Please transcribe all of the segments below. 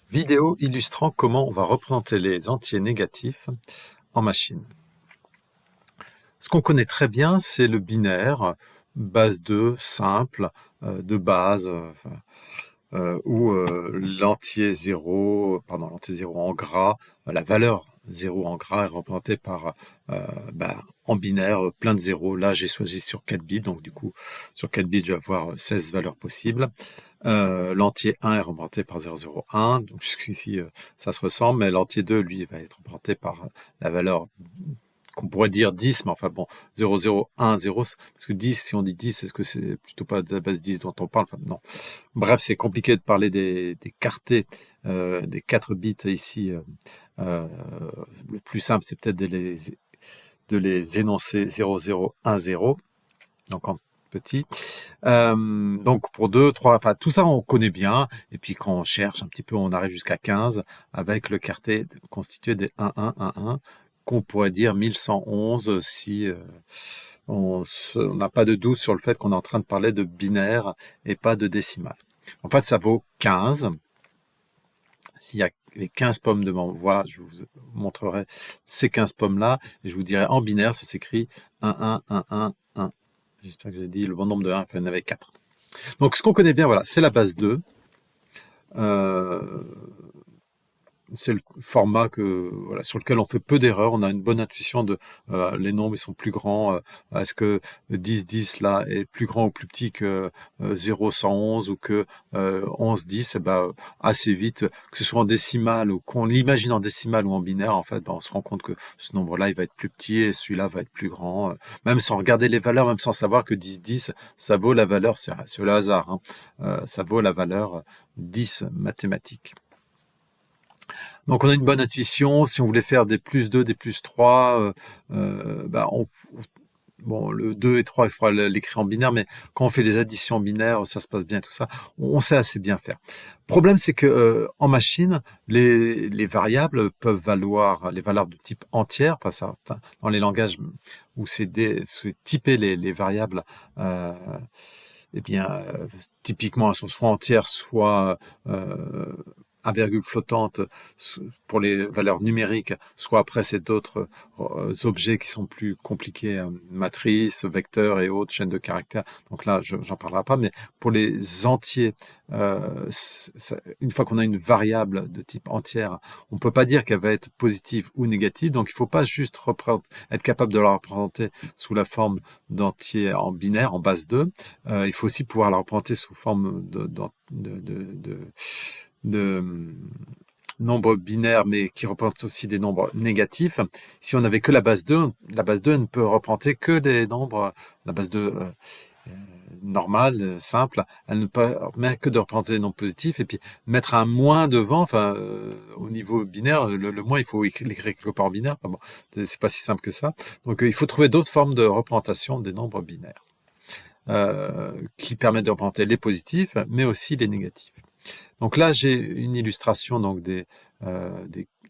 Vidéo illustrant comment on va représenter les entiers négatifs en machine. Ce qu'on connaît très bien, c'est le binaire, base 2, simple, de base, où l'entier 0 en gras, la valeur 0 en gras est représentée par, en binaire, plein de zéros. Là, j'ai choisi sur 4 bits, donc du coup, sur 4 bits, je vais avoir 16 valeurs possibles. L'entier 1 est représenté par 0,01, donc jusqu'ici, ça se ressemble, mais l'entier 2, lui, va être représenté par la valeur qu'on pourrait dire 10, mais enfin bon, 0, 0, 1, 0, parce que 10, si on dit 10, est-ce que c'est plutôt pas de la base 10 dont on parle? Enfin, non. Bref, c'est compliqué de parler des quartés, des 4 bits ici. Le plus simple, c'est peut-être de les énoncer 0, 0, 1, 0, donc en petit. Donc pour 2, 3, enfin tout ça on connaît bien, et puis quand on cherche un petit peu, on arrive jusqu'à 15, avec le quartet constitué des 1, 1, 1, 1, qu'on pourrait dire 1111 si on n'a pas de doute sur le fait qu'on est en train de parler de binaire et pas de décimal. En fait, ça vaut 15. S'il y a les 15 pommes de m'envoi, je vous montrerai ces 15 pommes-là, et je vous dirai en binaire, ça s'écrit 1, 1, 1, 1, 1. J'espère que j'ai dit le bon nombre de 1, enfin il y en avait 4. Donc ce qu'on connaît bien, voilà, c'est la base 2. C'est le format voilà, sur lequel on fait peu d'erreurs. On a une bonne intuition de les nombres ils sont plus grands. Est-ce que 10, 10 là est plus grand ou plus petit que 0, 111 ou que 11, 10? Et ben, assez vite, que ce soit en décimal ou qu'on l'imagine en décimal ou en binaire, en fait, ben, on se rend compte que ce nombre-là, il va être plus petit et celui-là va être plus grand. Même sans regarder les valeurs, même sans savoir que 10, 10, ça vaut la valeur, c'est le hasard, hein, ça vaut la valeur 10 mathématique. Donc on a une bonne intuition. Si on voulait faire des plus 2, des plus 3, bon, le 2 et 3, il faudra l'écrire en binaire, mais quand on fait des additions binaires, ça se passe bien, tout ça, on sait assez bien faire. Le problème, c'est que en machine, les variables peuvent valoir les valeurs de type entière, enfin certains, dans les langages où c'est typé les variables, eh bien, typiquement, elles sont soit entières, soit à virgule flottante pour les valeurs numériques, soit après c'est d'autres objets qui sont plus compliqués, matrices, vecteurs et autres, chaînes de caractères. Donc là, j'en parlerai pas, mais pour les entiers, une fois qu'on a une variable de type entière, on peut pas dire qu'elle va être positive ou négative, donc il faut pas juste être capable de la représenter sous la forme d'entier en binaire, en base 2, il faut aussi pouvoir la représenter sous forme de nombres binaires, mais qui représentent aussi des nombres négatifs. Si on n'avait que la base 2 ne peut représenter que des nombres, la base 2 normale, simple, elle ne peut que de représenter des nombres positifs, et puis mettre un moins devant, enfin, au niveau binaire, le moins, il faut l'écrire quelque part en binaire, enfin, bon, c'est pas si simple que ça. Donc il faut trouver d'autres formes de représentation des nombres binaires, qui permettent de représenter les positifs, mais aussi les négatifs. Donc là, j'ai une illustration donc des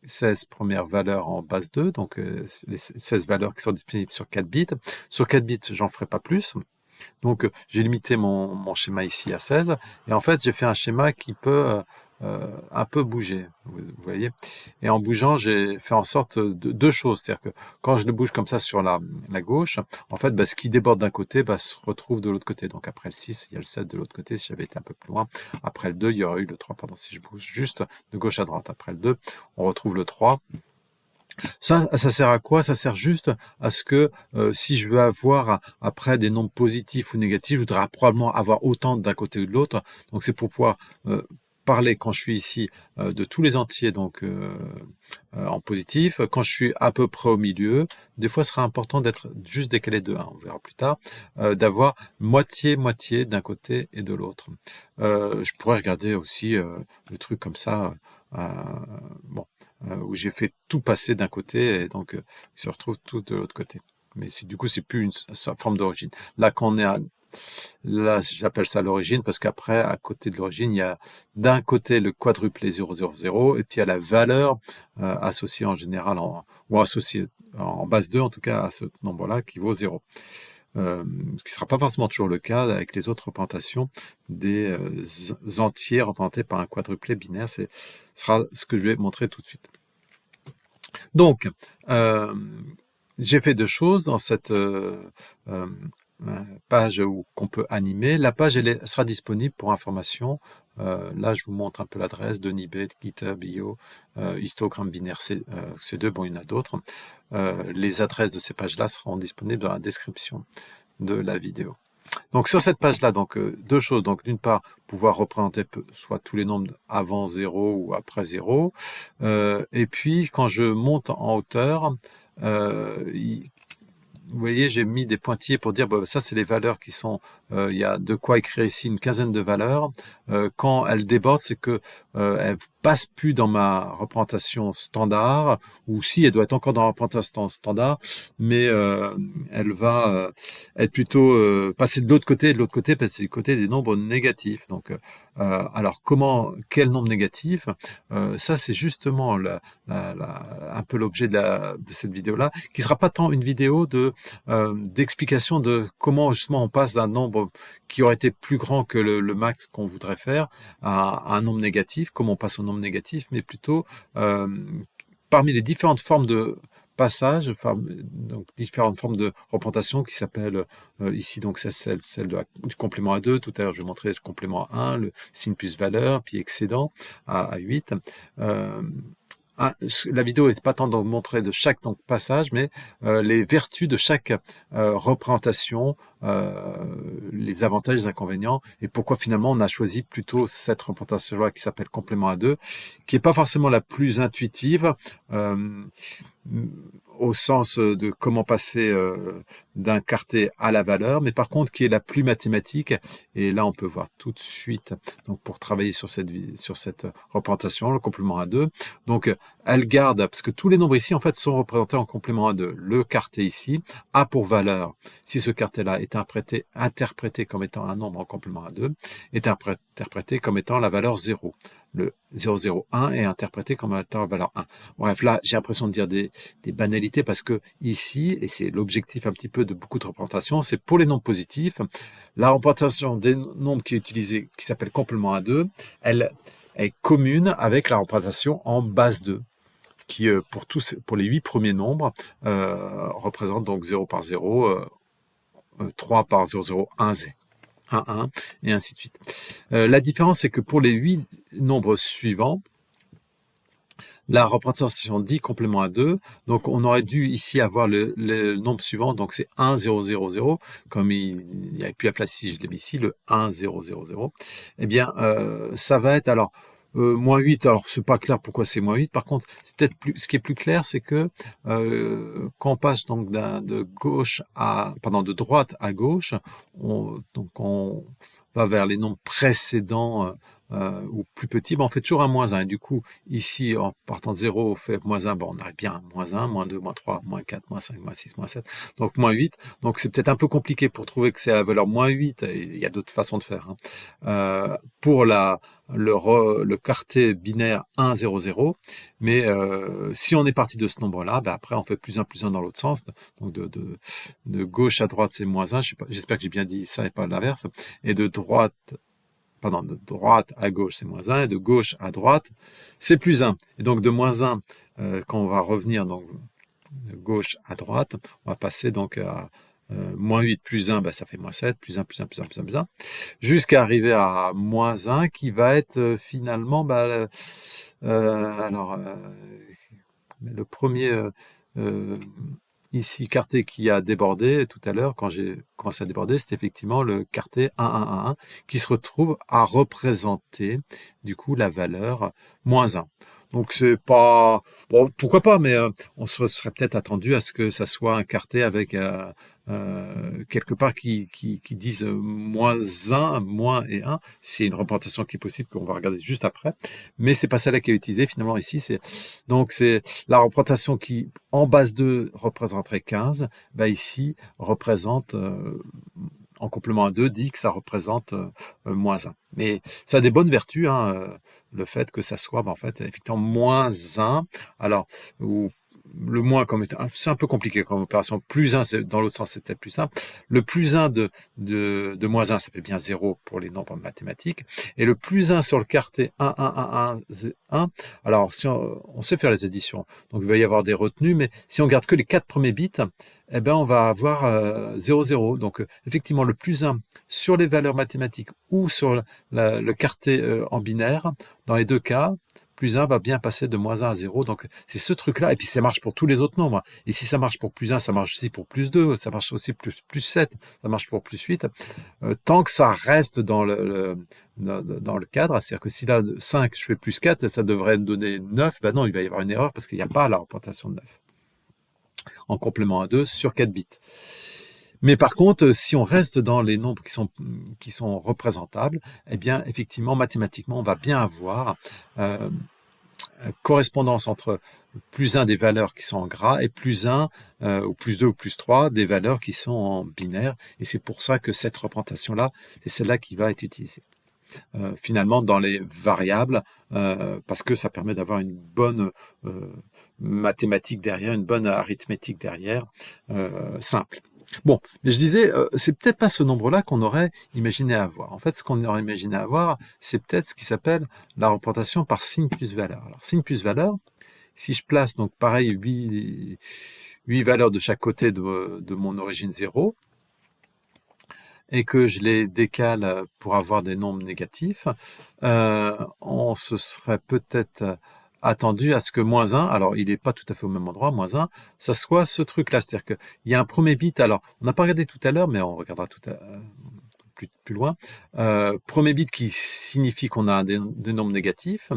16 premières valeurs en base 2, donc les 16 valeurs qui sont disponibles sur 4 bits. Sur 4 bits, j'en ferai pas plus. Donc j'ai limité mon schéma ici à 16, et en fait j'ai fait un schéma qui peut un peu bouger, vous voyez. Et en bougeant, j'ai fait en sorte de deux choses, c'est-à-dire que quand je le bouge comme ça sur la gauche, en fait, ce qui déborde d'un côté se retrouve de l'autre côté. Donc après le 6, il y a le 7 de l'autre côté, si j'avais été un peu plus loin. Après le 2, il y aurait eu le 3, pardon, si je bouge juste de gauche à droite. Après le 2, on retrouve le 3. Ça sert à quoi? Ça sert juste à ce que si je veux avoir après des nombres positifs ou négatifs, je voudrais probablement avoir autant d'un côté ou de l'autre. Donc c'est pour pouvoir parler quand je suis ici de tous les entiers, donc en positif. Quand je suis à peu près au milieu, des fois ce sera important d'être juste décalé de 1, on verra plus tard, d'avoir moitié-moitié d'un côté et de l'autre. Je pourrais regarder aussi le truc comme ça, bon, où j'ai fait tout passer d'un côté et donc ils se retrouvent tous de l'autre côté. Mais du coup, c'est plus une forme d'origine. Là, quand on est là, j'appelle ça l'origine parce qu'après, à côté de l'origine, il y a d'un côté le quadruplé 000 et puis il y a la valeur associée en général ou associée en base 2, en tout cas à ce nombre-là qui vaut 0. ce qui ne sera pas forcément toujours le cas avec les autres représentations des entiers représentés par un quadruplé binaire. Ce sera ce que je vais montrer tout de suite. Donc, j'ai fait deux choses dans cette page qu'on peut animer. La page elle sera disponible pour information. Là, je vous montre un peu l'adresse de Nibet, GitHub, IO, histogramme binaire C2, bon, il y en a d'autres. Les adresses de ces pages-là seront disponibles dans la description de la vidéo. Donc sur cette page-là, donc deux choses. Donc d'une part, pouvoir représenter soit tous les nombres avant 0 ou après 0. Et puis quand je monte en hauteur, vous voyez, j'ai mis des pointillés pour dire, bah, ça c'est les valeurs qui sont, il y a de quoi écrire ici une quinzaine de valeurs. Quand elles débordent, c'est que elles passent plus dans ma représentation standard, ou si elle doit être encore dans la représentation standard, mais elle va être plutôt passer de l'autre côté, passer du côté des nombres négatifs. Donc, alors quel nombre négatif? Ça c'est justement un peu l'objet de cette vidéo-là, qui sera pas tant une vidéo d'explication de comment justement on passe d'un nombre qui aurait été plus grand que le max qu'on voudrait faire à un nombre négatif, comment on passe au nombre négatif, mais plutôt parmi les différentes formes de passage, donc différentes formes de représentation qui s'appellent ici, donc c'est celle du complément à 2. Tout à l'heure, je vais montrer le complément à 1, le signe plus valeur, puis excédent à 8. La vidéo n'est pas tant de montrer de chaque passage, mais les vertus de chaque représentation, les avantages, les inconvénients, et pourquoi finalement on a choisi plutôt cette représentation-là qui s'appelle complément à 2, qui n'est pas forcément la plus intuitive, au sens de comment passer d'un quarté à la valeur, mais par contre qui est la plus mathématique. Et là, on peut voir tout de suite, donc pour travailler sur cette représentation, le complément à 2. Donc, elle garde, parce que tous les nombres ici, en fait, sont représentés en complément à 2. Le quarté ici a pour valeur, si ce quarté-là est interprété comme étant un nombre en complément à 2, est interprété comme étant la valeur 0. Le 001 est interprété comme étant la valeur 1. Bref, là, j'ai l'impression de dire des banalités parce que ici, et c'est l'objectif un petit peu de beaucoup de représentations, c'est pour les nombres positifs, la représentation des nombres qui est utilisée, qui s'appelle complément à 2, elle est commune avec la représentation en base 2, qui pour les 8 premiers nombres représente donc 0 par 0, 3 par 0, 0, 1, 1, et ainsi de suite. La différence, c'est que pour les 8 nombres suivants, la représentation dit complément à 2, donc on aurait dû ici avoir le nombre suivant, donc c'est 1, 0, 0, 0, comme il n'y avait plus la place ici, je l'ai mis ici, le 1, 0, 0, 0, eh bien, ça va être, alors, moins 8, alors c'est pas clair pourquoi c'est moins 8, par contre, c'est peut-être ce qui est plus clair, c'est que quand on passe donc de droite à gauche, donc on va vers les nombres précédents ou plus petits, ben on fait toujours un moins 1. Et du coup, ici, en partant de 0, on fait moins 1, ben on arrive bien à moins 1, moins 2, moins 3, moins 4, moins 5, moins 6, moins 7, donc moins 8. Donc c'est peut-être un peu compliqué pour trouver que c'est à la valeur moins 8, et il y a d'autres façons de faire. Pour le quarté binaire 1, 0, 0, mais si on est parti de ce nombre-là, ben après on fait plus 1 dans l'autre sens, donc de gauche à droite c'est moins 1, j'espère que j'ai bien dit ça et pas l'inverse, et de droite à gauche, c'est moins 1, et de gauche à droite, c'est plus 1. Et donc de moins 1, quand on va revenir donc, de gauche à droite, on va passer donc à moins 8 plus 1, ben, ça fait moins 7, plus 1, plus 1, plus 1, plus 1, plus 1, jusqu'à arriver à moins 1, qui va être finalement, ben, le premier ici quarté qui a débordé tout à l'heure, quand j'ai commencé à déborder, c'est effectivement le quarté 1, 1, 1, 1, qui se retrouve à représenter du coup la valeur moins 1. Donc c'est pas... Bon, pourquoi pas, mais on se serait peut-être attendu à ce que ça soit un quarté avec quelque part qui disent moins 1, moins et 1. C'est une représentation qui est possible, qu'on va regarder juste après. Mais c'est pas celle-là qui est utilisée finalement ici. Donc c'est la représentation qui, en base 2, représenterait 15. Bah ici, représente... en complément à 2, dit que ça représente moins 1. Mais ça a des bonnes vertus, hein, le fait que ça soit, en fait, effectivement, moins 1. Alors, ou le moins comme c'est un peu compliqué comme opération. Plus 1, dans l'autre sens, c'est peut-être plus simple. Le plus 1 de moins 1, ça fait bien 0 pour les nombres mathématiques. Et le plus 1 sur le quartet 1, 1, 1, 1, 1. Alors, si on sait faire les additions, donc il va y avoir des retenues, mais si on garde que les 4 premiers bits, eh ben, on va avoir 0, 0. Donc, effectivement, le plus 1 sur les valeurs mathématiques ou sur le quartet en binaire, dans les deux cas, plus 1 va bien passer de moins 1 à 0. Donc, c'est ce truc-là. Et puis, ça marche pour tous les autres nombres. Et si ça marche pour plus 1, ça marche aussi pour plus 2, ça marche aussi pour plus 7, ça marche pour plus 8. Tant que ça reste dans le cadre, c'est-à-dire que si là, 5, je fais plus 4, ça devrait me donner 9. Ben non, il va y avoir une erreur parce qu'il n'y a pas la représentation de 9 en complément à 2 sur 4 bits. Mais par contre, si on reste dans les nombres qui sont représentables, eh bien, effectivement, mathématiquement, on va bien avoir correspondance entre plus 1 des valeurs qui sont en gras et plus 1 ou plus 2 ou plus 3 des valeurs qui sont en binaire. Et c'est pour ça que cette représentation-là, c'est celle-là qui va être utilisée. Finalement, dans les variables, parce que ça permet d'avoir une bonne mathématique derrière, une bonne arithmétique derrière, simple. Bon, mais je disais, c'est peut-être pas ce nombre-là qu'on aurait imaginé avoir. En fait, ce qu'on aurait imaginé avoir, c'est peut-être ce qui s'appelle la représentation par signe plus valeur. Alors, signe plus valeur, si je place donc pareil 8 valeurs de chaque côté de mon origine 0, et que je les décale pour avoir des nombres négatifs, on se serait peut-être attendu à ce que moins 1, alors il n'est pas tout à fait au même endroit, moins 1, ça soit ce truc-là, c'est-à-dire qu'il y a un premier bit, alors on n'a pas regardé tout à l'heure, mais on regardera tout à plus loin, premier bit qui signifie qu'on a des nombres négatifs,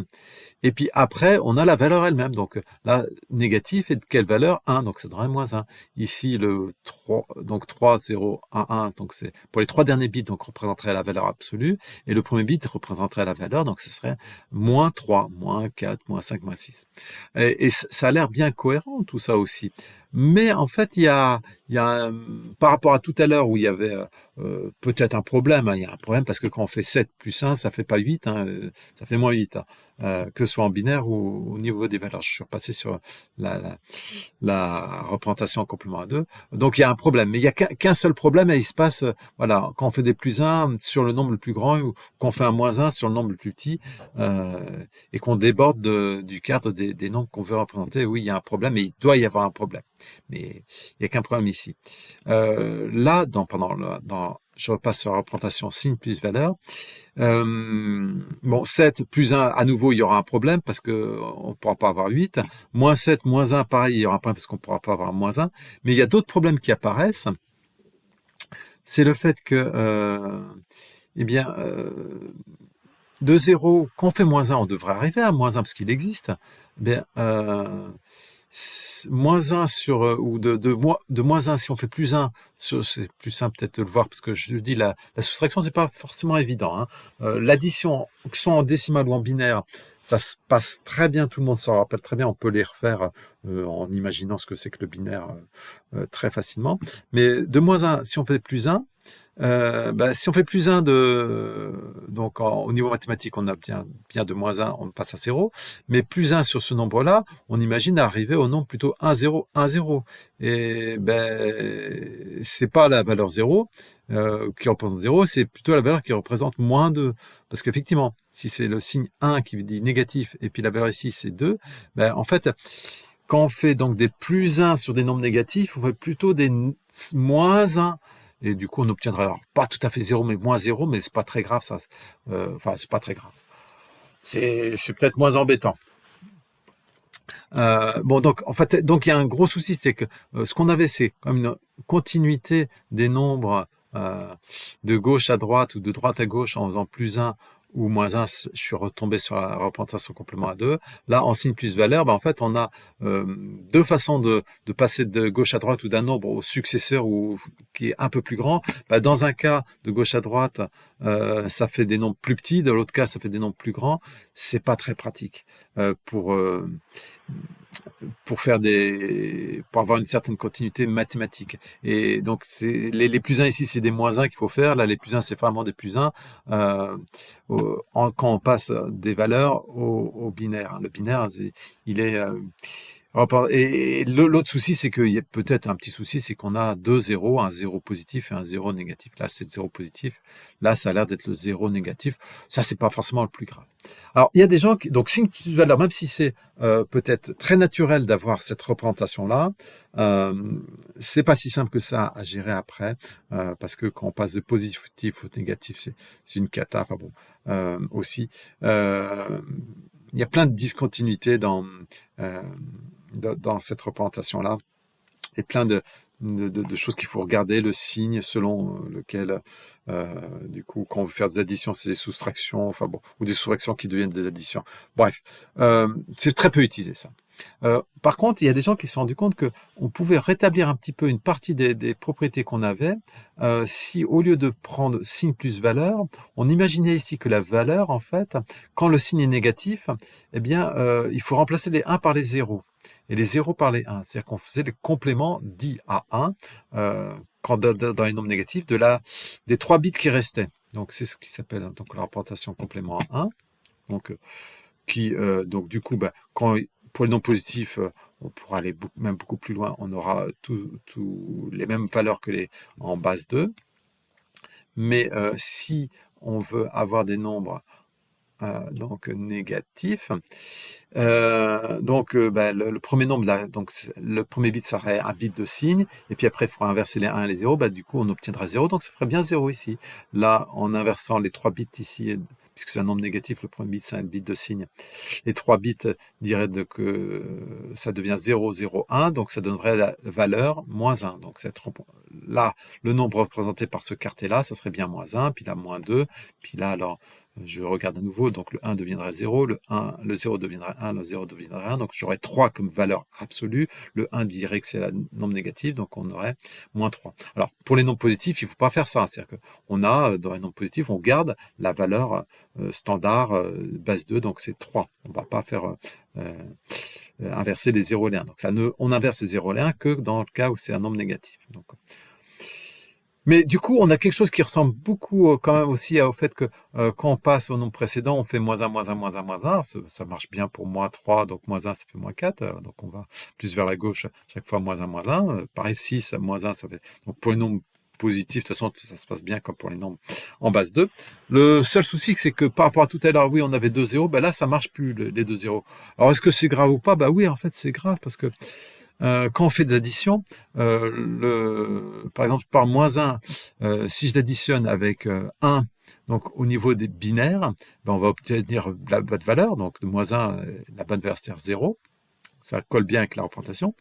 et puis après, on a la valeur elle-même. Donc là, négatif est de quelle valeur? 1, donc ça donnerait moins 1. Ici, le 3, donc 3, 0, 1, 1, donc c'est pour les 3 derniers bits, donc représenterait la valeur absolue, et le premier bit représenterait la valeur, donc ce serait moins 3, moins 4, moins 5, moins 6. Et ça a l'air bien cohérent, tout ça aussi. Mais en fait, il y a par rapport à tout à l'heure où il y avait peut-être un problème, hein, il y a un problème parce que quand on fait 7 plus 1, ça fait pas 8, hein, ça fait moins 8. Hein. Que ce soit en binaire ou au niveau des valeurs. Je suis repassé sur la représentation en complément à 2. Donc il y a un problème, mais il n'y a qu'un seul problème et il se passe, voilà, quand on fait des plus 1 sur le nombre le plus grand ou quand on fait un moins 1 sur le nombre le plus petit et qu'on déborde du cadre des nombres qu'on veut représenter, oui, il y a un problème et il doit y avoir un problème. Mais il n'y a qu'un problème ici. Là, je repasse sur la représentation signe plus valeur. Bon, 7 plus 1, à nouveau, il y aura un problème parce qu'on ne pourra pas avoir 8. Moins 7, moins 1, pareil, il y aura un problème parce qu'on ne pourra pas avoir moins 1. Mais il y a d'autres problèmes qui apparaissent. C'est le fait que, eh bien, de 0, quand on fait moins 1, on devrait arriver à moins 1 parce qu'il existe. Eh bien, moins 1 sur, ou de moins 1, si on fait plus 1, c'est plus simple peut-être de le voir, parce que je dis la soustraction, c'est pas forcément évident. Hein. L'addition, que ce soit en décimale ou en binaire, ça se passe très bien, tout le monde s'en rappelle très bien, on peut les refaire en imaginant ce que c'est que le binaire très facilement. Mais de moins 1, si on fait plus 1, si on fait plus 1 donc au niveau mathématique, on obtient bien de moins 1, on passe à 0, mais plus 1 sur ce nombre-là, on imagine arriver au nombre plutôt 1, 0, 1, 0. Et c'est pas la valeur 0 qui représente 0, c'est plutôt la valeur qui représente moins 2. Parce qu'effectivement, si c'est le signe 1 qui dit négatif, et puis la valeur ici c'est 2, en fait, quand on fait donc des plus 1 sur des nombres négatifs, on fait plutôt des moins 1. Et du coup, on obtiendra alors, pas tout à fait 0, mais moins 0, mais c'est pas très grave, ça. Enfin, c'est pas très grave. C'est peut-être moins embêtant. Bon, donc, en fait, donc il y a un gros souci, c'est que ce qu'on avait, c'est comme une continuité des nombres de gauche à droite ou de droite à gauche en faisant plus 1 ou moins 1, je suis retombé sur la représentation complément à 2. Là, en signe plus valeur, en fait, on a deux façons de passer de gauche à droite ou d'un nombre au successeur qui est un peu plus grand. Dans un cas, de gauche à droite, ça fait des nombres plus petits. Dans l'autre cas, ça fait des nombres plus grands. C'est pas très pratique pour avoir une certaine continuité mathématique. Et donc, les plus 1 ici, c'est des moins 1 qu'il faut faire. Là, les plus 1, c'est vraiment des plus 1 quand on passe des valeurs au binaire. Le binaire, il est Et l'autre souci, c'est qu'il y a peut-être un petit souci, c'est qu'on a deux zéros, un zéro positif et un zéro négatif. Là, c'est le zéro positif. Là, ça a l'air d'être le zéro négatif. Ça, c'est pas forcément le plus grave. Alors, il y a des gens qui, donc, signe plus valeur, même si c'est peut-être très naturel d'avoir cette représentation-là, c'est pas si simple que ça à gérer après, parce que quand on passe de positif au négatif, c'est une cata. Enfin bon, aussi, euh, il y a plein de discontinuités euh, dans cette représentation-là, et plein de choses qu'il faut regarder, le signe selon lequel, du coup, quand on veut faire des additions, c'est des soustractions, enfin bon, ou des soustractions qui deviennent des additions. Bref, c'est très peu utilisé ça. Par contre, il y a des gens qui se sont rendus compte qu'on pouvait rétablir un petit peu une partie des propriétés qu'on avait si, au lieu de prendre signe plus valeur, on imaginait ici que la valeur, en fait, quand le signe est négatif, eh bien, il faut remplacer les 1 par les 0 et les 0 par les 1. C'est-à-dire qu'on faisait le complément dit à 1 quand dans les nombres négatifs des 3 bits qui restaient. Donc, c'est ce qui s'appelle donc la représentation complément à 1. Donc, donc du coup, pour les nombres positifs, on pourra aller même beaucoup plus loin. On aura les mêmes valeurs que les en base 2. Mais si on veut avoir des nombres donc négatifs, le premier nombre, là, donc le premier bit serait un bit de signe, et puis après il faudra inverser les 1 et les 0, du coup on obtiendra 0, donc ça ferait bien 0 ici. Là, en inversant les 3 bits ici, puisque c'est un nombre négatif, le premier bit c'est un bit de signe, les 3 bits diraient que ça devient 0, 0, 1, donc ça donnerait la valeur moins 1. Donc là, le nombre représenté par ce quartet-là, ça serait bien moins 1, puis là moins 2, puis là alors je regarde à nouveau, donc le 1 deviendrait 0, le 0 deviendrait 1, le 0 deviendrait 1, donc j'aurais 3 comme valeur absolue, le 1 dirait que c'est un nombre négatif, donc on aurait moins 3. Alors, pour les nombres positifs, il ne faut pas faire ça, c'est-à-dire qu'on a, dans les nombres positifs, on garde la valeur standard base 2, donc c'est 3. On ne va pas faire inverser les 0 et les 1. Donc on inverse les 0 et les 1 que dans le cas où c'est un nombre négatif. Donc, mais du coup, on a quelque chose qui ressemble beaucoup quand même aussi au fait que quand on passe au nombre précédent, on fait moins 1, moins 1, moins 1, moins 1. Ça marche bien pour moins 3, donc moins 1, ça fait moins 4. Donc on va plus vers la gauche, chaque fois moins 1, moins 1. Pareil, 6, moins 1, ça fait... Donc pour les nombres positifs, de toute façon, ça se passe bien comme pour les nombres en base 2. Le seul souci, c'est que par rapport à tout à l'heure, oui, on avait 2 zéros, là, ça marche plus, les 2 zéros. Alors, est-ce que c'est grave ou pas? Oui, en fait, c'est grave, parce que quand on fait des additions, par exemple, par moins 1, si je l'additionne avec 1, donc au niveau des binaires, on va obtenir la bonne valeur, donc de moins 1, la bonne valeur c'est 0, ça colle bien avec la représentation.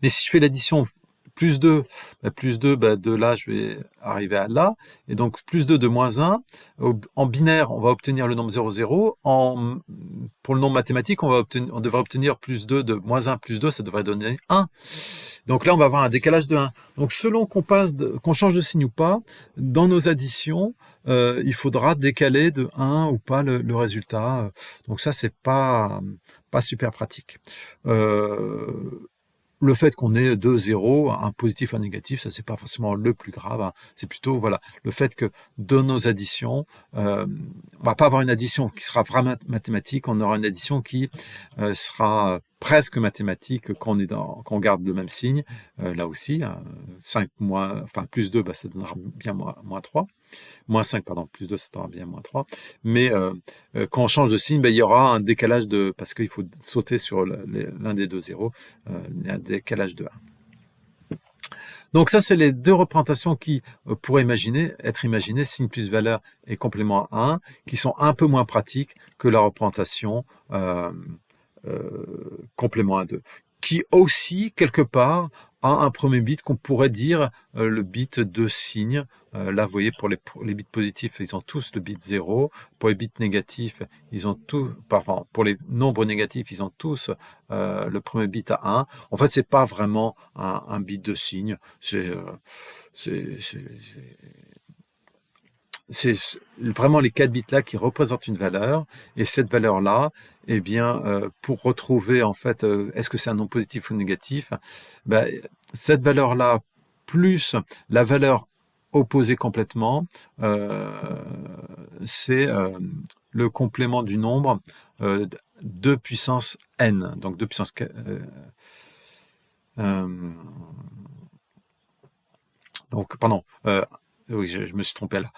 Mais si je fais l'addition plus 2, de là, je vais arriver à là. Et donc, plus 2 de moins 1. En binaire, on va obtenir le nombre 0, 0. Pour le nombre mathématique, on devrait obtenir plus 2 de moins 1 plus 2, ça devrait donner 1. Donc là, on va avoir un décalage de 1. Donc, selon qu'on change de signe ou pas, dans nos additions, il faudra décaler de 1 ou pas le résultat. Donc ça, c'est pas super pratique. Le fait qu'on ait 2 zéros, un positif, un négatif, ça c'est pas forcément le plus grave. Hein. C'est plutôt le fait que dans nos additions, on va pas avoir une addition qui sera vraiment mathématique, on aura une addition qui sera presque mathématique quand on garde le même signe. Là aussi, 5 plus 2, ça donnera bien moins 3. Moins 5, pardon, plus 2, ça sera bien moins 3. Mais quand on change de signe, il y aura un décalage parce qu'il faut sauter sur l'un des deux zéros, il y a un décalage de 1. Donc ça, c'est les deux représentations qui pourraient être imaginées, signe plus valeur et complément à 1, qui sont un peu moins pratiques que la représentation complément à 2, qui aussi, quelque part, a un premier bit qu'on pourrait dire le bit de signe. Là, vous voyez, pour les bits positifs, ils ont tous le bit 0. Pour les bits négatifs, pour les nombres négatifs, ils ont tous le premier bit à 1. En fait, c'est pas vraiment un bit de signe. C'est vraiment les 4 bits-là qui représentent une valeur. Et cette valeur-là, pour retrouver, en fait, est-ce que c'est un nombre positif ou négatif, cette valeur-là, plus la valeur opposée complètement, c'est le complément du nombre 2 puissance n, donc 2 puissance 4. Donc, pardon, oui, je me suis trompé là.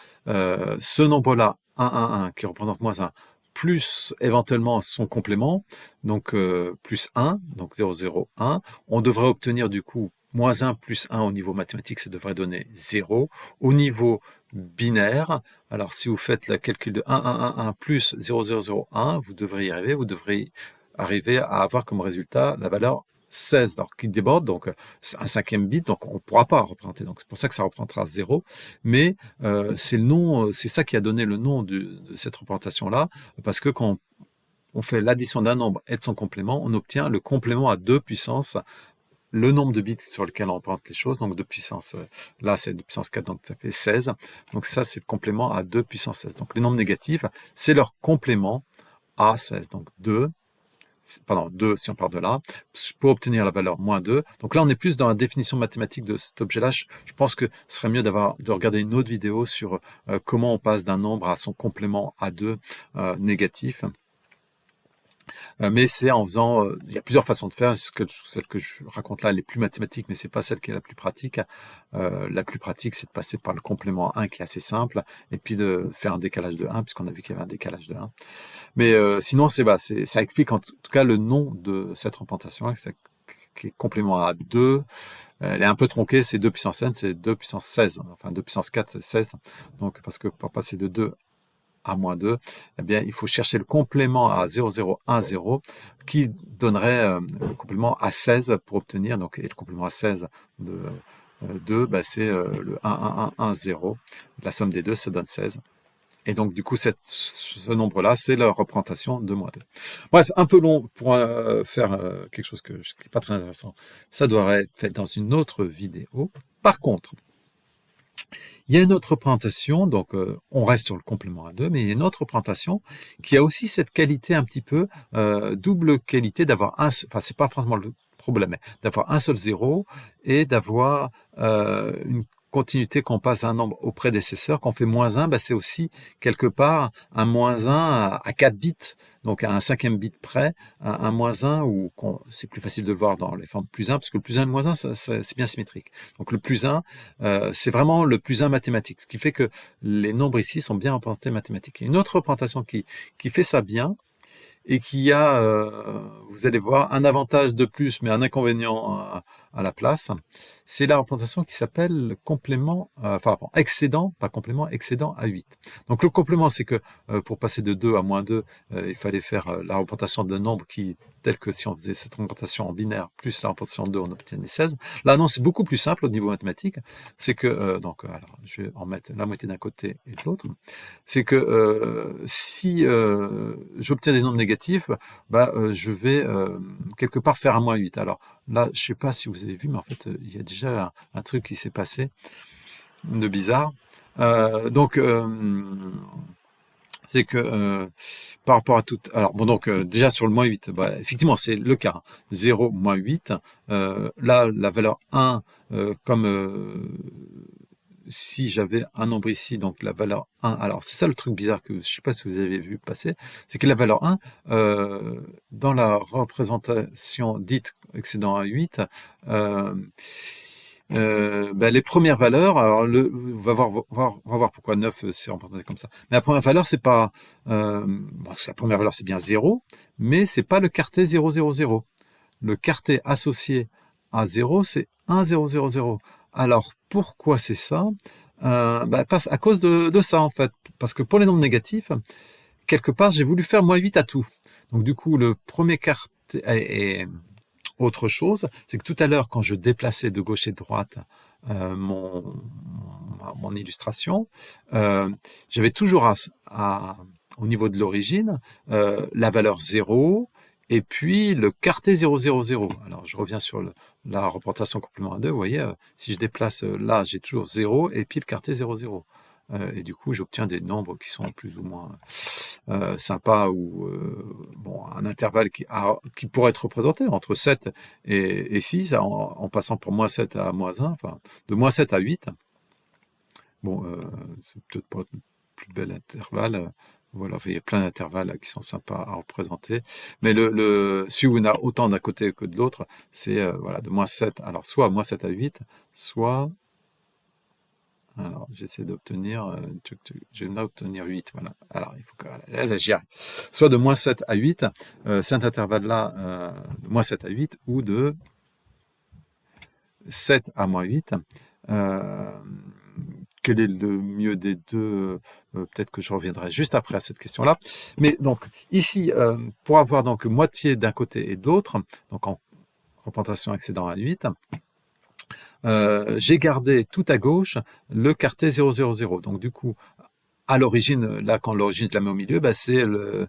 Ce nombre-là, 1, 1, 1, qui représente moins 1, plus éventuellement son complément, donc plus 1, donc 0, 0, 1, on devrait obtenir du coup moins 1 plus 1 au niveau mathématique, ça devrait donner 0. Au niveau binaire, alors si vous faites le calcul de 1, 1, 1, 1 plus 0, 0, 0, 1, vous devriez arriver à avoir comme résultat la valeur 16, alors qui déborde, donc un cinquième bit, donc on ne pourra pas représenter. Donc c'est pour ça que ça représentera 0, mais c'est le nom, c'est ça qui a donné le nom de cette représentation-là, parce que quand on fait l'addition d'un nombre et de son complément, on obtient le complément à 2 puissances, le nombre de bits sur lequel on représente les choses, donc 2 puissance, là c'est 2 puissance 4, donc ça fait 16, donc ça c'est le complément à 2 puissance 16. Donc les nombres négatifs, c'est leur complément à 16, donc 2, pardon, 2 si on part de là, pour obtenir la valeur moins 2. Donc là, on est plus dans la définition mathématique de cet objet-là. Je pense que ce serait mieux de regarder une autre vidéo sur comment on passe d'un nombre à son complément à 2 négatif. Mais c'est en faisant, il y a plusieurs façons de faire. Celle que je raconte là, elle est plus mathématique, mais c'est pas celle qui est la plus pratique. La plus pratique, c'est de passer par le complément 1 qui est assez simple, et puis de faire un décalage de 1, puisqu'on a vu qu'il y avait un décalage de 1. Mais sinon, ça explique en tout cas le nom de cette représentation, qui est complément à 2. Elle est un peu tronquée, c'est 2 puissance n, c'est 2 puissance 16. Enfin, 2 puissance 4, c'est 16. Donc, parce que pour passer de 2 à moins 2, eh bien, il faut chercher le complément à 0010 qui donnerait le complément à 16 pour obtenir. Donc, et le complément à 16 de 2, bah, c'est le 11110. La somme des deux, ça donne 16. Et donc, du coup, ce nombre-là, c'est la représentation de moins 2. Bref, un peu long pour faire quelque chose qui n'est pas très intéressant. Ça doit être fait dans une autre vidéo. Par contre, il y a une autre représentation, donc on reste sur le complément à 2, mais il y a une autre représentation qui a aussi cette qualité un petit peu, double qualité d'avoir enfin, c'est pas forcément le problème, mais d'avoir un seul zéro et d'avoir une continuité quand on passe un nombre au prédécesseur. Quand on fait moins 1, bah, c'est aussi quelque part un moins 1 à 4 bits, donc à un cinquième bit près, un moins 1, où c'est plus facile de le voir dans les formes plus 1, parce que le plus 1 et le moins 1, c'est bien symétrique. Donc le plus 1, c'est vraiment le plus 1 mathématique, ce qui fait que les nombres ici sont bien représentés mathématiques. Il y a une autre représentation qui fait ça bien, et qui a, vous allez voir, un avantage de plus, mais un inconvénient à la place. C'est la représentation qui s'appelle complément, enfin, excédent, pas complément, excédent à 8. Donc le complément, c'est que pour passer de 2 à moins 2, il fallait faire la représentation d'un nombre tel que si on faisait cette représentation en binaire, plus la représentation en 2, on obtenait 16. Là, non, c'est beaucoup plus simple au niveau mathématique. C'est que, donc, alors, je vais en mettre la moitié d'un côté et de l'autre. C'est que si j'obtiens des nombres négatifs, bah, je vais quelque part faire un moins 8. Alors là, je ne sais pas si vous avez vu, mais en fait, il y a déjà un truc qui s'est passé de bizarre. Donc, c'est que par rapport à tout... Alors, bon, donc, déjà sur le moins 8, bah, effectivement, c'est le cas. 0, moins 8. Là, la valeur 1, comme si j'avais un nombre ici, donc la valeur 1, alors c'est ça le truc bizarre que je ne sais pas si vous avez vu passer, c'est que la valeur 1, dans la représentation dite excédant à 8, les premières valeurs, alors on va voir pourquoi 9 c'est représenté comme ça. Mais la première valeur, c'est pas. La première valeur, c'est bien 0, mais c'est pas le quartet 0, 0, 0. Le quartet associé à 0, c'est 1, 0, 0, 0. Alors pourquoi c'est ça? À cause de ça, en fait. Parce que pour les nombres négatifs, quelque part, j'ai voulu faire moins 8 à tout. Donc du coup, le premier quartet est autre chose, c'est que tout à l'heure, quand je déplaçais de gauche et de droite mon illustration, j'avais toujours au niveau de l'origine la valeur 0 et puis le quartet 0, 0, 0. Alors je reviens sur la représentation complément à 2, vous voyez, si je déplace là, j'ai toujours 0 et puis le quartet 0, 0. Et du coup, j'obtiens des nombres qui sont plus ou moins sympas ou un intervalle qui pourrait être représenté entre 7 et 6 en passant pour moins 7 à moins 1, enfin de moins 7 à 8. Bon, c'est peut-être pas le plus bel intervalle Voilà, enfin, il y a plein d'intervalles là, qui sont sympas à représenter. Mais celui où on a autant d'un côté que de l'autre, c'est voilà, de -7. Alors, soit -7 à 8, soit... Alors, j'essaie d'obtenir... je vais obtenir 8, voilà. Alors, il faut que... Voilà, là, j'y arrive. Soit de -7 à 8, cet intervalle-là, de -7 à 8, ou de 7 à -8. Euh, quel est le mieux des deux? Peut-être que je reviendrai juste après à cette question-là. Mais donc, ici, pour avoir donc moitié d'un côté et de l'autre, donc en représentation excédant à 8, j'ai gardé tout à gauche le quartet 0, 0, 0. Donc, du coup, à l'origine, là, quand l'origine je la mets au milieu, bah, c'est le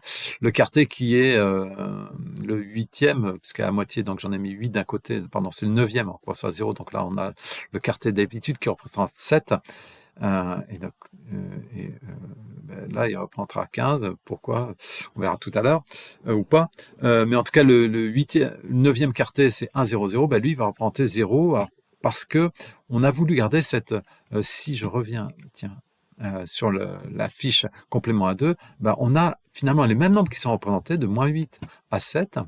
quartet qui est le huitième, parce qu'à moitié, donc j'en ai mis 8 d'un côté, pardon, c'est le neuvième, on passe à 0, donc là, on a le quartet d'habitude qui représente 7, et donc, ben, là, il reprendra 15, pourquoi? On verra tout à l'heure, ou pas. Mais en tout cas, le 9e quartet, c'est 1, 0, 0, ben, lui, il va représenter 0, alors, parce que on a voulu garder cette... si je reviens, tiens, sur la fiche complément à 2, ben, on a finalement les mêmes nombres qui sont représentés de -8 à 7,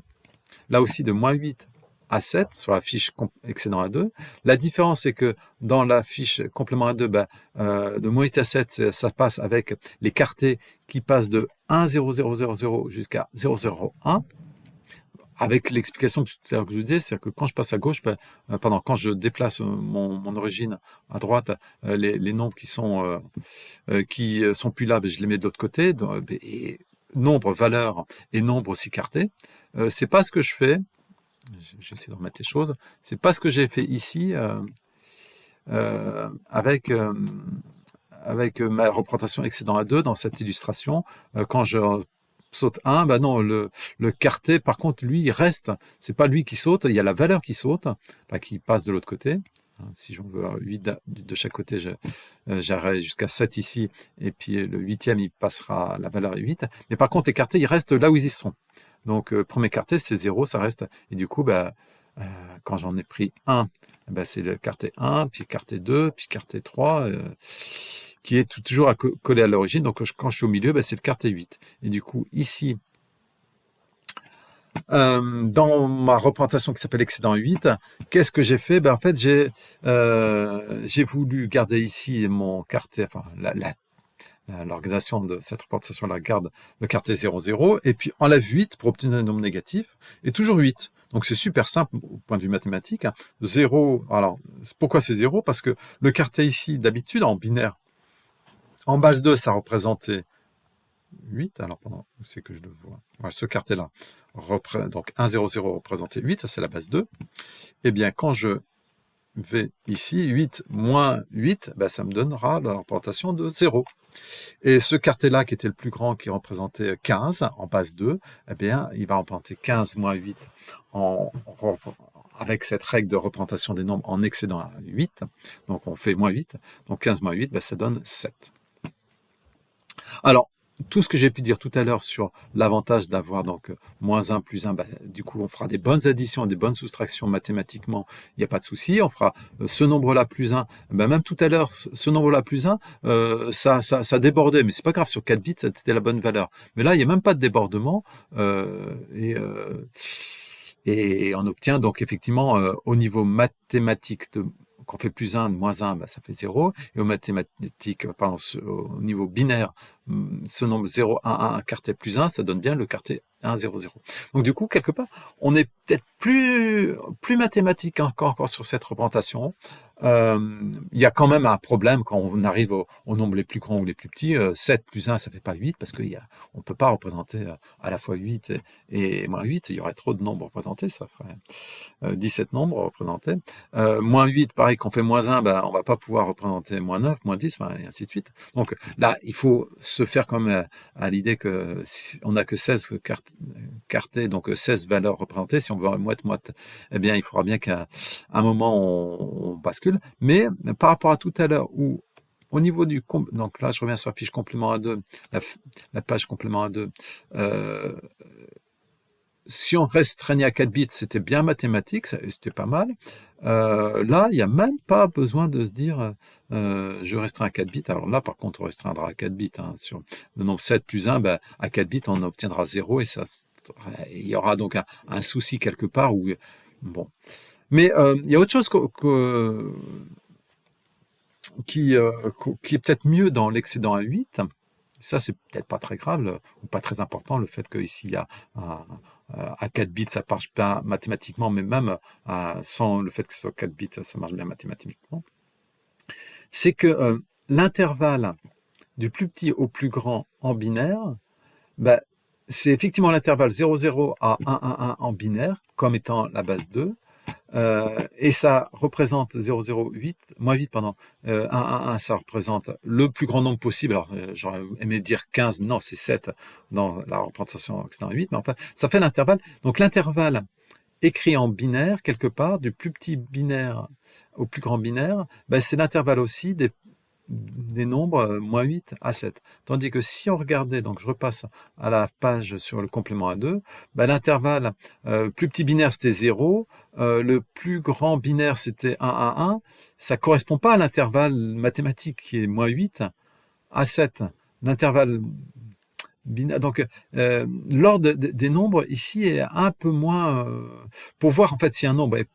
là aussi de -8 à 7 sur la fiche excédent à 2. La différence, c'est que dans la fiche complément à 2, ben, de -8 à 7, ça passe avec les quartets qui passent de 1, 0, 0, 0, 0 jusqu'à 0, 0, 1. Avec l'explication que je vous disais, c'est-à-dire que quand je passe à gauche, ben, quand je déplace mon origine à droite, les nombres qui sont plus là, ben, je les mets de l'autre côté. Et nombre, valeur et nombre aussi carté. C'est pas ce que je fais. J'essaie de remettre les choses. C'est pas ce que j'ai fait ici avec ma représentation excédent à 2 dans cette illustration. Quand je saute 1, ben non, le quartet, par contre, lui, il reste. C'est pas lui qui saute, il y a la valeur qui saute, enfin, qui passe de l'autre côté. Si j'en veux 8 de chaque côté, j'arrête jusqu'à 7 ici, et puis le huitième, il passera, la valeur est 8. Mais par contre, les quartés, ils restent là où ils y sont. Donc, premier quartet, c'est 0, ça reste. Et du coup, bah, quand j'en ai pris un, bah, c'est le quartet 1, puis quartet 2, puis quartet 3, qui est toujours collé à l'origine. Donc, quand je suis au milieu, bah, c'est le quartet 8. Et du coup, ici, dans ma représentation qui s'appelle excédent 8, qu'est-ce que j'ai fait? Ben, en fait, j'ai voulu garder ici mon quartet, enfin, l'organisation de cette représentation la garde le quartet 0, 0, et puis enlève 8 pour obtenir un nombre négatif, et toujours 8. Donc c'est super simple au point de vue mathématique. 0, alors pourquoi c'est 0? Parce que le quartet ici, d'habitude, en binaire, en base 2, ça représentait 8. Alors, où c'est que je le vois? Voilà, ce quartet-là. Donc 1, 0, 0 représentait 8, ça c'est la base 2. Eh bien, quand je vais ici, 8 moins 8, ben, ça me donnera la représentation de 0. Et ce quartet-là, qui était le plus grand, qui représentait 15 en base 2, eh bien, il va représenter 15 moins 8 avec cette règle de représentation des nombres en excédant à 8. Donc, on fait moins 8. Donc, 15 moins 8, ben, ça donne 7. Alors, tout ce que j'ai pu dire tout à l'heure sur l'avantage d'avoir donc moins 1 plus 1, bah, du coup, on fera des bonnes additions, des bonnes soustractions mathématiquement, il n'y a pas de souci. On fera ce nombre-là plus 1. Bah, même tout à l'heure, ce nombre-là plus 1, ça débordait, mais c'est pas grave, sur 4 bits, c'était la bonne valeur. Mais là, il n'y a même pas de débordement. Et on obtient donc effectivement au niveau mathématique quand on fait plus 1, moins 1, bah, ça fait 0. Et aux mathématiques, pardon, au niveau binaire, ce nombre 0, 1, 1, quartet plus 1, ça donne bien le quartet 1, 0, 0. Donc du coup, quelque part, on est peut-être plus mathématique encore sur cette représentation. Il y a quand même un problème quand on arrive au nombre les plus grands ou les plus petits. 7 plus 1, ça fait pas 8, parce qu'on ne peut pas représenter à la fois 8 et moins 8. Il y aurait trop de nombres représentés, ça ferait 17 nombres représentés. Moins 8, pareil, qu'on fait moins 1, ben, on va pas pouvoir représenter moins 9, moins 10, et ainsi de suite. Donc là, il faut se faire quand même à l'idée que on n'a que 16 quartés, donc 16 valeurs représentées. Si on veut moite-moite, eh bien, il faudra bien qu'à un moment, on bascule. Mais par rapport à tout à l'heure, où au niveau du... Donc là, je reviens sur la fiche complément à 2, la page complément à 2. si on restreignait à 4 bits, c'était bien mathématique, c'était pas mal. Là, il n'y a même pas besoin de se dire je restreins à 4 bits. Alors là, par contre, on restreindra à 4 bits. Hein, sur le nombre 7 plus 1, ben, à 4 bits, on obtiendra 0 et ça, il y aura donc un souci quelque part. Où, bon. Mais il y a autre chose qui est peut-être mieux dans l'excédent à 8. Ça, c'est peut-être pas très grave, ou pas très important, le fait qu'ici, il y a à 4 bits, ça marche bien mathématiquement, mais même sans le fait que ce soit 4 bits, ça marche bien mathématiquement. C'est que l'intervalle du plus petit au plus grand en binaire, ben, c'est effectivement l'intervalle 0,0 à 1,1,1 en binaire, comme étant la base 2. Et ça représente 0,08, moins 8, pardon, 1, 1, 1, ça représente le plus grand nombre possible. Alors, j'aurais aimé dire 15, mais non, c'est 7 dans la représentation occidentale 8, mais enfin, ça fait l'intervalle. Donc, l'intervalle écrit en binaire, quelque part, du plus petit binaire au plus grand binaire, ben, c'est l'intervalle aussi des nombres moins 8 à 7. Tandis que si on regardait, donc je repasse à la page sur le complément A2, ben l'intervalle plus petit binaire c'était 0, le plus grand binaire c'était 1 à 1, ça ne correspond pas à l'intervalle mathématique qui est moins 8 à 7. L'intervalle binaire, donc l'ordre des nombres ici est un peu moins... pour voir en fait si un nombre est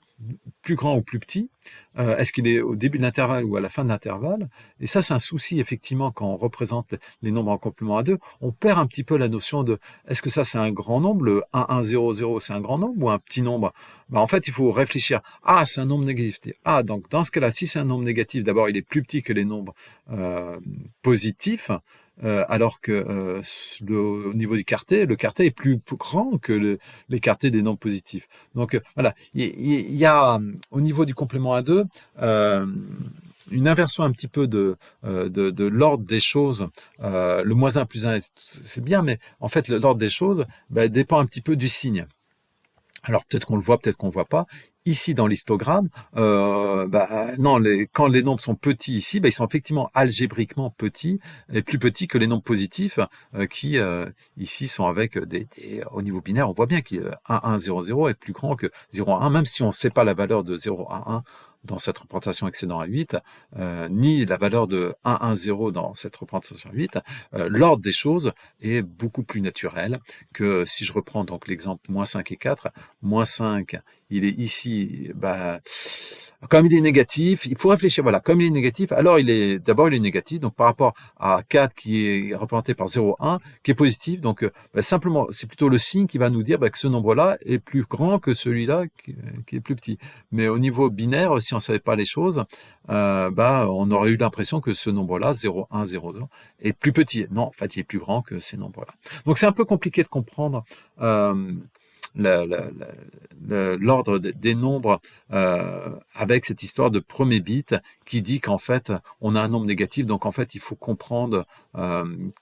plus grand ou plus petit, est-ce qu'il est au début de l'intervalle ou à la fin de l'intervalle? Et ça, c'est un souci, effectivement, quand on représente les nombres en complément à 2, on perd un petit peu la notion de est-ce que ça, c'est un grand nombre, le 1, 1, 0, 0, c'est un grand nombre ou un petit nombre? Ben, en fait, il faut réfléchir. Ah, c'est un nombre négatif. Ah, donc dans ce cas-là, si c'est un nombre négatif, d'abord, il est plus petit que les nombres positifs. Alors que au niveau du quartet, le quartet est plus grand que les quartets des nombres positifs. Donc voilà, il y a au niveau du complément A2 une inversion un petit peu de l'ordre des choses. Le moins 1 plus 1, c'est bien, mais en fait, l'ordre des choses dépend un petit peu du signe. Alors peut-être qu'on le voit, peut-être qu'on ne voit pas. Ici, dans l'histogramme, non, quand les nombres sont petits ici, ils sont effectivement algébriquement petits, et plus petits que les nombres positifs, qui ici sont avec au niveau binaire, on voit bien que 1, 1, 0, 0 est plus grand que 0, 1, même si on ne sait pas la valeur de 0 à 1 dans cette représentation excédant à 8, ni la valeur de 1, 1, 0 dans cette représentation à 8, l'ordre des choses est beaucoup plus naturel que si je reprends donc l'exemple moins 5 et 4, moins 5, il est ici, comme il est négatif, il faut réfléchir, voilà, comme il est négatif, alors d'abord il est négatif, donc par rapport à 4 qui est représenté par 0,1, qui est positif, donc simplement, c'est plutôt le signe qui va nous dire que ce nombre-là est plus grand que celui-là qui est plus petit. Mais au niveau binaire, si on ne savait pas les choses, on aurait eu l'impression que ce nombre-là, 0,1, 0,0, est plus petit. Non, en fait, il est plus grand que ces nombres-là. Donc c'est un peu compliqué de comprendre l'ordre des nombres avec cette histoire de premier bit qui dit qu'en fait on a un nombre négatif, donc en fait il faut comprendre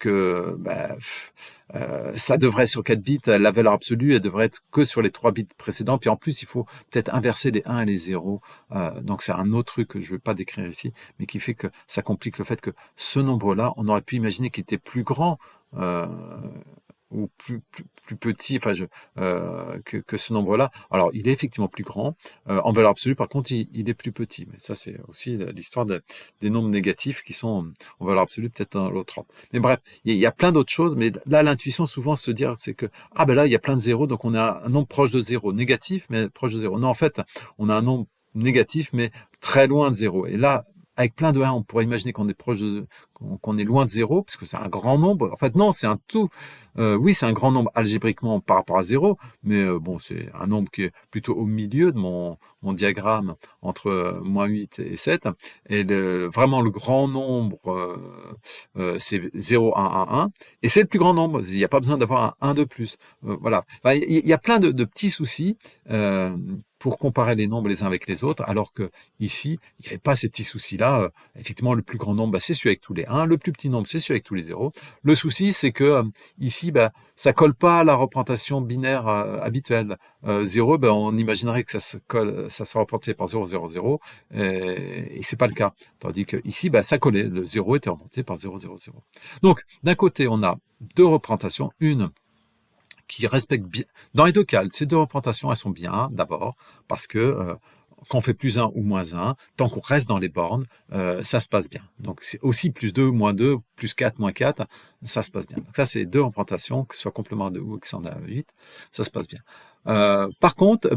que ça devrait être sur 4 bits, la valeur absolue elle devrait être que sur les 3 bits précédents, puis en plus il faut peut-être inverser les 1 et les 0, donc c'est un autre truc que je ne vais pas décrire ici, mais qui fait que ça complique le fait que ce nombre-là, on aurait pu imaginer qu'il était plus grand ou plus petit, enfin que ce nombre-là. Alors, il est effectivement plus grand. En valeur absolue, par contre, il est plus petit. Mais ça, c'est aussi l'histoire des nombres négatifs qui sont en valeur absolue peut-être dans l'autre ordre. Mais bref, il y a plein d'autres choses. Mais là, l'intuition, souvent, se dire, c'est que, là, il y a plein de zéros, donc on a un nombre proche de zéro. Négatif, mais proche de zéro. Non, en fait, on a un nombre négatif, mais très loin de zéro. Et là, avec plein de 1, on pourrait imaginer qu'on est qu'on est loin de zéro, parce que c'est un grand nombre. En fait, non, c'est un tout. Oui, c'est un grand nombre algébriquement par rapport à zéro, mais c'est un nombre qui est plutôt au milieu de mon diagramme entre moins 8 et 7. Et vraiment, le grand nombre, c'est 0, 1, 1, 1. Et c'est le plus grand nombre. Il n'y a pas besoin d'avoir un 1 de plus. Voilà. Il y a plein de petits soucis pour comparer les nombres les uns avec les autres, alors que ici, il n'y avait pas ces petits soucis-là. Effectivement, le plus grand nombre, c'est celui avec tous les 1, le plus petit nombre, c'est celui avec tous les 0. Le souci, c'est que ici, ça colle pas à la représentation binaire habituelle. 0, on imaginerait que ça soit représenté par 0, 0, 0, et c'est pas le cas. Tandis que ici, ça collait, le 0 était représenté par 0, 0, 0. Donc, d'un côté, on a deux représentations, une qui respectent bien. Dans les deux cas, ces deux représentations, elles sont bien, d'abord, parce que quand on fait plus 1 ou moins 1, tant qu'on reste dans les bornes, ça se passe bien. Donc c'est aussi plus 2, moins 2, plus 4, moins 4, ça se passe bien. Donc ça, c'est deux représentations, que ce soit complément à 2 ou accent à 8, ça se passe bien. Par contre,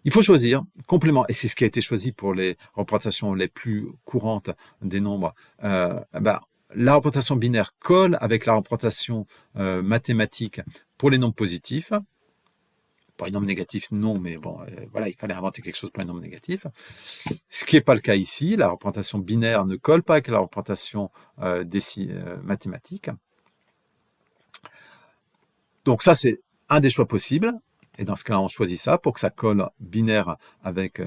il faut choisir complément, et c'est ce qui a été choisi pour les représentations les plus courantes des nombres. La représentation binaire colle avec la représentation mathématique pour les nombres positifs. Pour les nombres négatifs, non, mais bon, voilà, il fallait inventer quelque chose pour les nombres négatifs. Ce qui n'est pas le cas ici. La représentation binaire ne colle pas avec la représentation mathématique. Donc ça, c'est un des choix possibles. Et dans ce cas-là, on choisit ça pour que ça colle binaire avec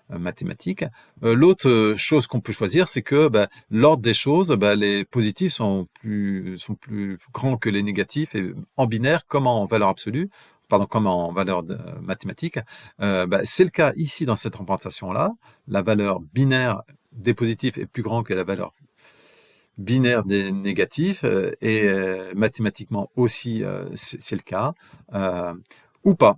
mathématiques. L'autre chose qu'on peut choisir, c'est que l'ordre des choses, les positifs sont plus grands que les négatifs, et en binaire comme en valeur absolue, comme en valeur mathématique. C'est le cas ici dans cette représentation-là. La valeur binaire des positifs est plus grande que la valeur binaire des négatifs, et mathématiquement aussi, c'est le cas, ou pas.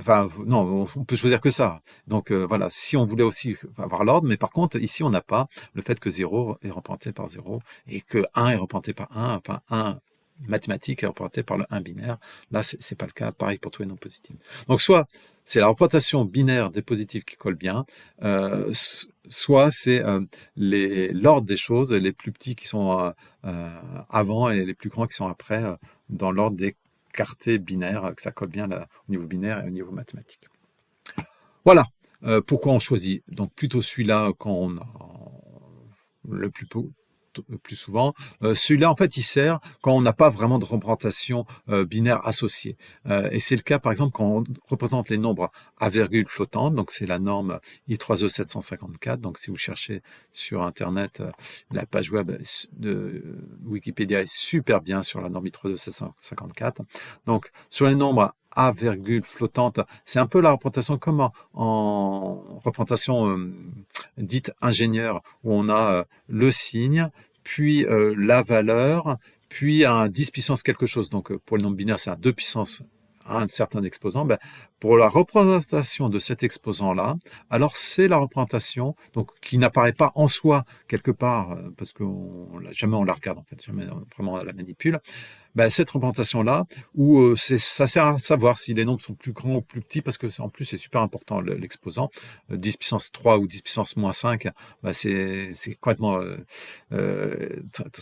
Enfin, non, on peut choisir que ça. Donc voilà, si on voulait aussi avoir l'ordre, mais par contre, ici, on n'a pas le fait que 0 est représenté par 0 et que 1 est représenté par 1, enfin 1 mathématique est représenté par le 1 binaire. Là, c'est pas le cas, pareil pour tous les nombres positifs. Donc soit c'est la représentation binaire des positifs qui colle bien, soit c'est l'ordre des choses, les plus petits qui sont avant et les plus grands qui sont après, dans l'ordre des quartés binaires, que ça colle bien là, au niveau binaire et au niveau mathématique. Voilà pourquoi on choisit donc plutôt celui-là quand on a le plus souvent. Celui-là, en fait, il sert quand on n'a pas vraiment de représentation binaire associée. Et c'est le cas, par exemple, quand on représente les nombres à virgule flottante. Donc, c'est la norme I3E 754. Donc, si vous cherchez sur Internet, la page web de Wikipédia est super bien sur la norme I3E 754. Donc, sur les nombres à virgule flottante, c'est un peu la représentation comme en représentation dite ingénieure, où on a le signe, puis la valeur, puis un 10 puissance quelque chose. Donc pour le nombre binaire, c'est un 2 puissance un certain exposant. Pour la représentation de cet exposant-là, alors c'est la représentation donc, qui n'apparaît pas en soi quelque part, parce que jamais on la regarde, en fait, jamais vraiment on la manipule. Cette représentation-là, où ça sert à savoir si les nombres sont plus grands ou plus petits, parce que en plus c'est super important l'exposant. 10 puissance 3 ou 10 puissance moins 5, c'est complètement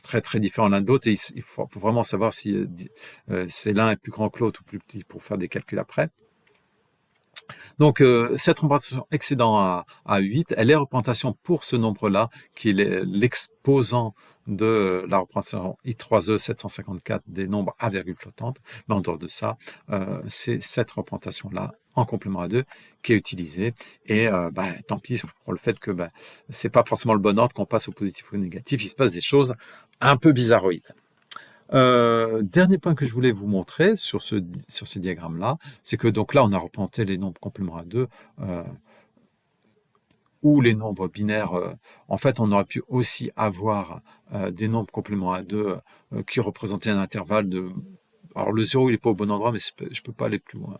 très très différent l'un de l'autre, et il faut vraiment savoir si c'est l'un est plus grand que l'autre ou plus petit pour faire des calculs après. Donc, cette représentation excédant à 8, elle est représentation pour ce nombre-là, qui est l'exposant de la représentation I3E 754 des nombres à virgule flottante. Mais en dehors de ça, c'est cette représentation-là, en complément à 2, qui est utilisée. Et tant pis pour le fait que c'est pas forcément le bon ordre qu'on passe au positif ou au négatif. Il se passe des choses un peu bizarroïdes. Dernier point que je voulais vous montrer sur ces diagrammes-là, c'est que donc là, on a représenté les nombres compléments à 2, ou les nombres binaires. En fait, on aurait pu aussi avoir des nombres compléments à 2 qui représentaient un intervalle de... Alors le 0, il n'est pas au bon endroit, mais je ne peux pas aller plus loin.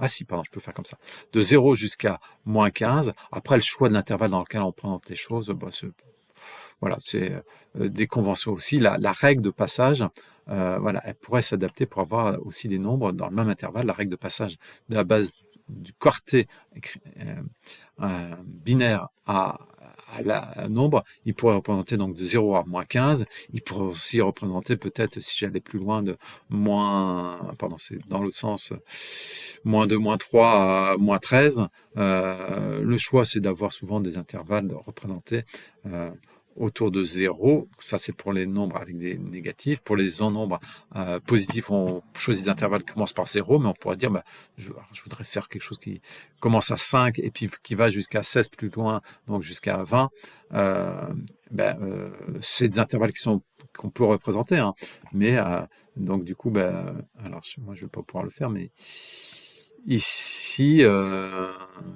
Si, pardon, je peux faire comme ça. De 0 jusqu'à moins 15. Après, le choix de l'intervalle dans lequel on présente les choses, voilà, c'est des conventions aussi. La règle de passage, elle pourrait s'adapter pour avoir aussi des nombres dans le même intervalle. La règle de passage de la base du quartet binaire à un nombre, il pourrait représenter donc de 0 à moins 15. Il pourrait aussi représenter peut-être, si j'allais plus loin, de c'est dans l'autre sens, moins 2, moins 3 à moins 13. Le choix, c'est d'avoir souvent des intervalles représentés autour de 0, ça c'est pour les nombres avec des négatifs. Pour les nombres positifs, on choisit des intervalles qui commencent par 0, mais on pourrait dire, je voudrais faire quelque chose qui commence à 5 et puis qui va jusqu'à 16 plus loin, donc jusqu'à 20. C'est des intervalles qu'on peut représenter, hein, mais donc du coup, alors moi je vais pas pouvoir le faire, mais ici,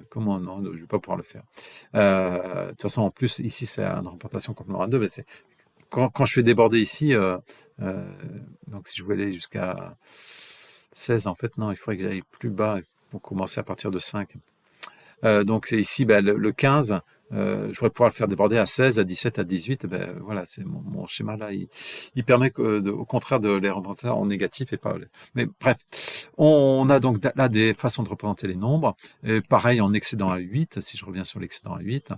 comment non, je ne vais pas pouvoir le faire. De toute façon, en plus, ici, c'est une représentation complément à 2. Mais quand je fais déborder ici, donc si je veux aller jusqu'à 16, en fait, non, il faudrait que j'aille plus bas pour commencer à partir de 5. Donc c'est ici, le 15, je voudrais pouvoir le faire déborder à 16, à 17, à 18. Voilà, c'est mon schéma là. Il permet au contraire de les représenter en négatif et pas. Mais bref, on a donc là des façons de représenter les nombres. Et pareil en excédant à 8, si je reviens sur l'excédent à 8,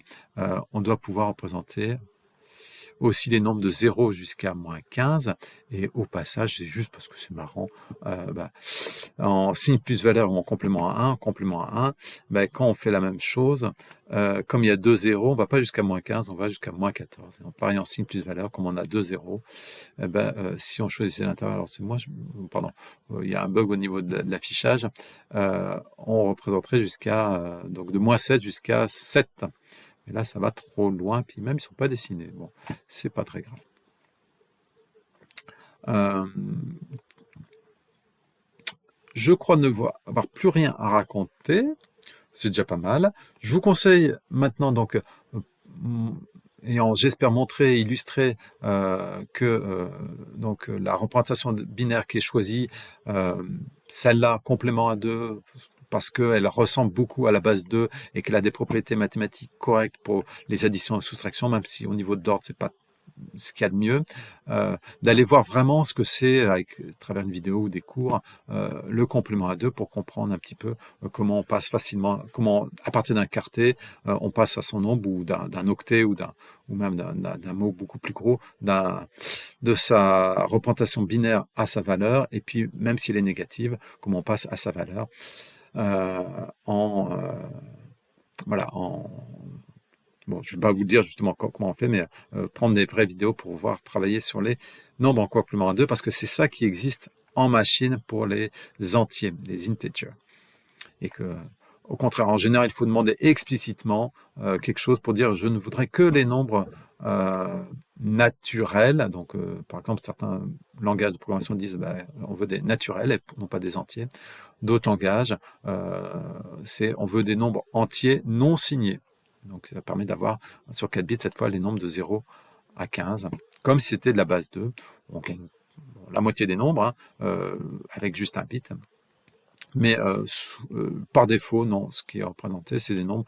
on doit pouvoir représenter aussi les nombres de 0 jusqu'à moins 15. Et au passage, c'est juste parce que c'est marrant, en signe plus valeur ou en complément à 1, quand on fait la même chose, comme il y a 2 zéros, on ne va pas jusqu'à moins 15, on va jusqu'à moins 14. Et pareil en signe plus valeur, comme on a 2 zéros, si on choisissait l'intervalle, alors c'est moi, pardon, il y a un bug au niveau de l'affichage, on représenterait jusqu'à, donc de moins 7 jusqu'à 7. Mais là, ça va trop loin, puis même, ils ne sont pas dessinés. Bon, c'est pas très grave. Je crois ne avoir plus rien à raconter. C'est déjà pas mal. Je vous conseille maintenant, donc, j'espère montrer, illustrer que donc, la représentation binaire qui est choisie, celle-là, complément à 2, parce qu'elle ressemble beaucoup à la base 2 et qu'elle a des propriétés mathématiques correctes pour les additions et soustractions, même si au niveau d'ordre, c'est pas ce qu'il y a de mieux, d'aller voir vraiment ce que c'est à travers une vidéo ou des cours, le complément à 2 pour comprendre un petit peu comment on passe facilement, comment à partir d'un quartet, on passe à son nombre ou d'un octet ou même d'un mot beaucoup plus gros, de sa représentation binaire à sa valeur, et puis même s'il est négative, comment on passe à sa valeur voilà, bon, je ne vais pas vous dire justement comment on fait, mais prendre des vraies vidéos pour voir travailler sur les nombres en complément à 2, parce que c'est ça qui existe en machine pour les entiers, les integers. Et que, au contraire, en général, il faut demander explicitement quelque chose pour dire je ne voudrais que les nombres naturels. Donc, par exemple, certains langages de programmation disent on veut des naturels et non pas des entiers. D'autres langages, on veut des nombres entiers non signés. Donc ça permet d'avoir sur 4 bits cette fois les nombres de 0 à 15, comme si c'était de la base 2. On gagne la moitié des nombres avec juste un bit. Mais par défaut, non, ce qui est représenté, c'est des nombres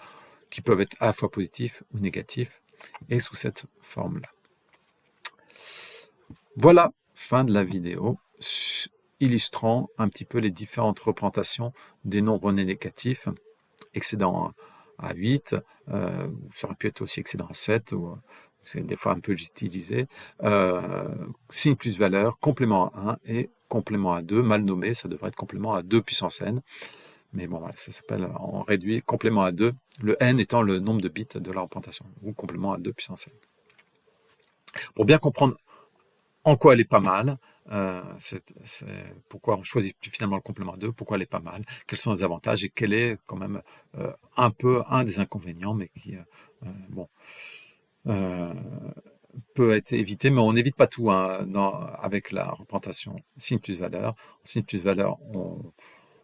qui peuvent être à la fois positifs ou négatifs, et sous cette forme-là. Voilà, fin de la vidéo, illustrant un petit peu les différentes représentations des nombres négatifs, excédant à 8, ça aurait pu être aussi excédent à 7, ou c'est des fois un peu utilisé, signe plus valeur, complément à 1 et complément à 2, mal nommé, ça devrait être complément à 2 puissance n, mais bon, voilà, ça s'appelle en réduit complément à 2, le n étant le nombre de bits de la représentation, ou complément à 2 puissance n. Pour bien comprendre en quoi elle est pas mal, pourquoi on choisit finalement le complément à 2, pourquoi elle est pas mal, quels sont les avantages et quel est quand même un peu un des inconvénients, mais qui peut être évité, mais on n'évite pas tout avec la représentation signe plus valeur. En signe plus valeur,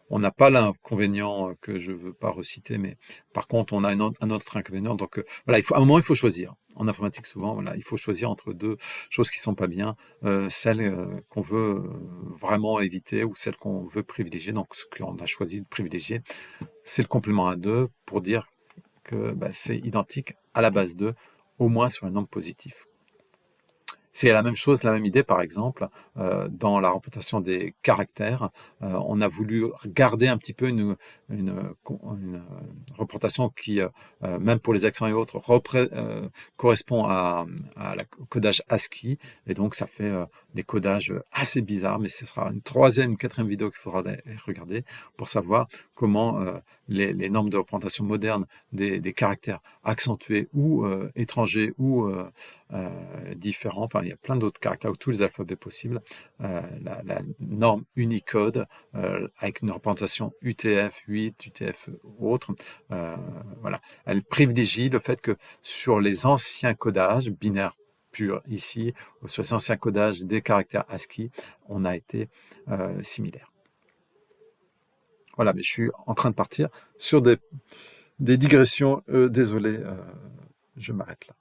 on n'a pas l'inconvénient que je ne veux pas reciter, mais par contre, on a un autre inconvénient. Donc voilà, à un moment, il faut choisir. En informatique, souvent, voilà, il faut choisir entre deux choses qui ne sont pas bien, celles qu'on veut vraiment éviter ou celles qu'on veut privilégier. Donc, ce qu'on a choisi de privilégier, c'est le complément à 2 pour dire que c'est identique à la base 2, au moins sur un nombre positif. C'est la même chose, la même idée, par exemple, dans la représentation des caractères. On a voulu garder un petit peu une représentation qui, même pour les accents et autres, correspond au codage ASCII. Et donc, ça fait des codages assez bizarres, mais ce sera une troisième, une quatrième vidéo qu'il faudra regarder pour savoir comment les normes de représentation modernes des caractères accentués ou étrangers ou différents, enfin il y a plein d'autres caractères ou tous les alphabets possibles, la norme Unicode avec une représentation UTF-8, UTF autre, voilà, elle privilégie le fait que sur les anciens codages binaires purs ici, sur les anciens codages des caractères ASCII, on a été similaire. Voilà, mais je suis en train de partir sur des digressions, désolé, je m'arrête là.